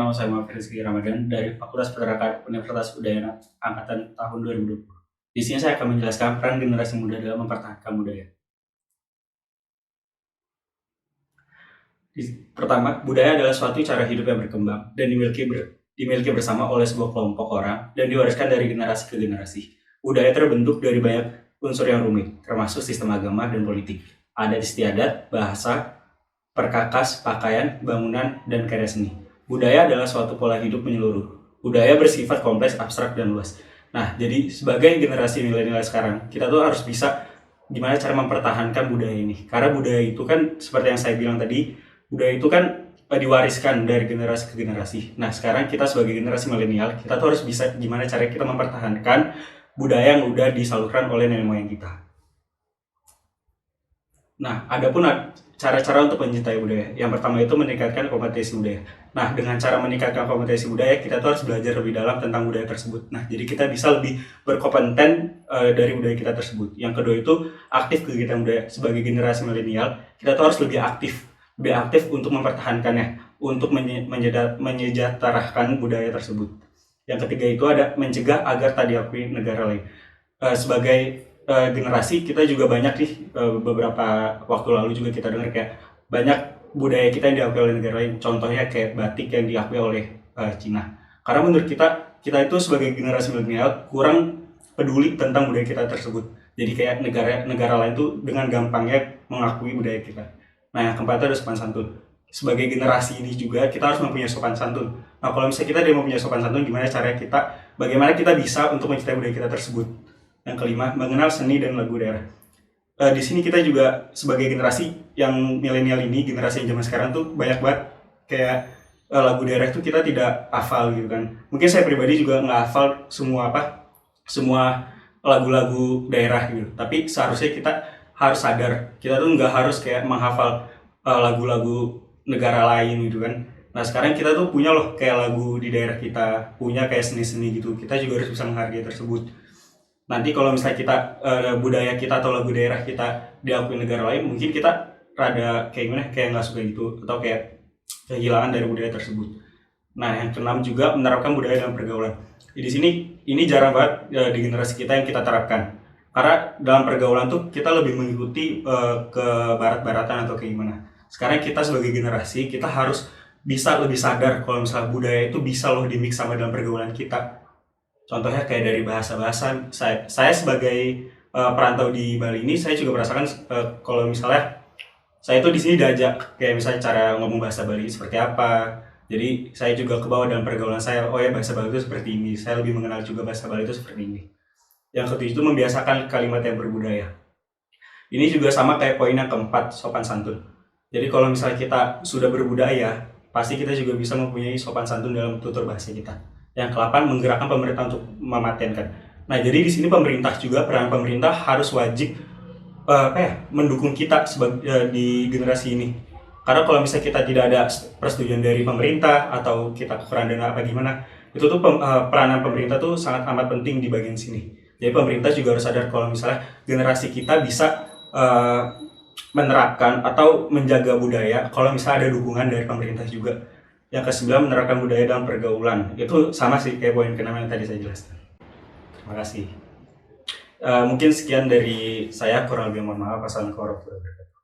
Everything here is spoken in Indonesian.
nama saya Muhammad Rizky Ramadan dari Fakultas Peternakan Universitas Udayana angkatan tahun 2020. Di sini saya akan menjelaskan peran generasi muda dalam mempertahankan budaya. Pertama, budaya adalah suatu cara hidup yang berkembang dan dimiliki bersama oleh sebuah kelompok orang dan diwariskan dari generasi ke generasi. Budaya terbentuk dari banyak unsur yang rumit, termasuk sistem agama dan politik, adat istiadat, bahasa, perkakas, pakaian, bangunan, dan karya seni. Budaya adalah suatu pola hidup menyeluruh. Budaya bersifat kompleks, abstrak, dan luas. Nah, jadi sebagai generasi milenial sekarang, kita tuh harus bisa gimana cara mempertahankan budaya ini. Karena budaya itu kan seperti yang saya bilang tadi, budaya itu kan diwariskan dari generasi ke generasi. Nah, sekarang kita sebagai generasi milenial, kita tuh harus bisa gimana cara kita mempertahankan budaya yang udah disalurkan oleh nenek moyang kita. Nah, ada pun cara-cara untuk mencintai budaya. Yang pertama itu meningkatkan kompetensi budaya. Nah, dengan cara meningkatkan kompetensi budaya, kita tuh harus belajar lebih dalam tentang budaya tersebut. Nah, jadi kita bisa lebih berkompeten dari budaya kita tersebut. Yang kedua itu aktif kegiatan budaya. Sebagai generasi milenial, kita tuh harus lebih aktif untuk mempertahankannya, untuk menyejahterakan budaya tersebut. Yang ketiga itu ada mencegah agar tak diakui negara lain. Sebagai generasi kita juga banyak nih beberapa waktu lalu juga kita dengar kayak banyak budaya kita yang diakui oleh negara lain, contohnya kayak batik yang diakui oleh Cina. Karena menurut kita itu sebagai generasi milenial kurang peduli tentang budaya kita tersebut, jadi kayak negara lain tuh dengan gampangnya mengakui budaya kita. Nah, yang keempat ada sopan santun. Sebagai generasi ini juga kita harus mempunyai sopan santun. Nah, kalau misalnya kita tidak mempunyai sopan santun, bagaimana kita bisa untuk mencintai budaya kita tersebut. Yang kelima, mengenal seni dan lagu daerah. Di sini kita juga sebagai generasi yang milenial ini, generasi yang zaman sekarang tuh banyak banget kayak lagu daerah itu kita tidak hafal gitu kan. Mungkin saya pribadi juga nggak hafal semua lagu-lagu daerah gitu. Tapi seharusnya kita harus sadar, kita tuh nggak harus kayak menghafal lagu-lagu negara lain gitu kan. Nah, sekarang kita tuh punya loh kayak lagu di daerah kita, punya kayak seni-seni gitu. Kita juga harus bisa menghargai tersebut. Nanti kalau misalnya kita budaya kita atau lagu daerah kita diakui negara lain, mungkin kita rada kayak gimana, kayak nggak suka gitu atau kayak kehilangan dari budaya tersebut. Nah, yang keenam juga menerapkan budaya dalam pergaulan. Di sini ini jarang banget di generasi kita yang kita terapkan. Karena dalam pergaulan tuh kita lebih mengikuti ke barat-baratan atau kayak gimana. Sekarang kita sebagai generasi kita harus bisa lebih sadar kalau misalnya budaya itu bisa loh dimix sama dalam pergaulan kita. Contohnya kayak dari bahasa-bahasa. Saya sebagai perantau di Bali ini, saya juga merasakan kalau misalnya saya itu di sini diajak kayak misalnya cara ngomong bahasa Bali seperti apa. Jadi saya juga kebawa dalam pergaulan saya. Oh ya, bahasa Bali itu seperti ini. Saya lebih mengenal juga bahasa Bali itu seperti ini. Yang ketujuh itu membiasakan kalimat yang berbudaya. Ini juga sama kayak poin yang keempat, sopan santun. Jadi kalau misalnya kita sudah berbudaya, pasti kita juga bisa mempunyai sopan santun dalam tutur bahasa kita. Yang ke-8, menggerakkan pemerintah untuk mematenkan. Nah, jadi di sini peran pemerintah harus wajib mendukung kita di generasi ini. Karena kalau misalnya kita tidak ada persetujuan dari pemerintah atau kita kekurangan dana apa gimana, itu tuh peranan pemerintah tuh sangat amat penting di bagian sini. Jadi pemerintah juga harus sadar kalau misalnya generasi kita bisa menerapkan atau menjaga budaya kalau misalnya ada dukungan dari pemerintah juga. Yang ke-9, menerapkan budaya dalam pergaulan. Itu sama sih kayak poin ke-6 yang tadi saya jelaskan. Terima kasih. Mungkin sekian dari saya, kurang lebih mohon maaf. Wassalamualaikum warahmatullahi wabarakatuh.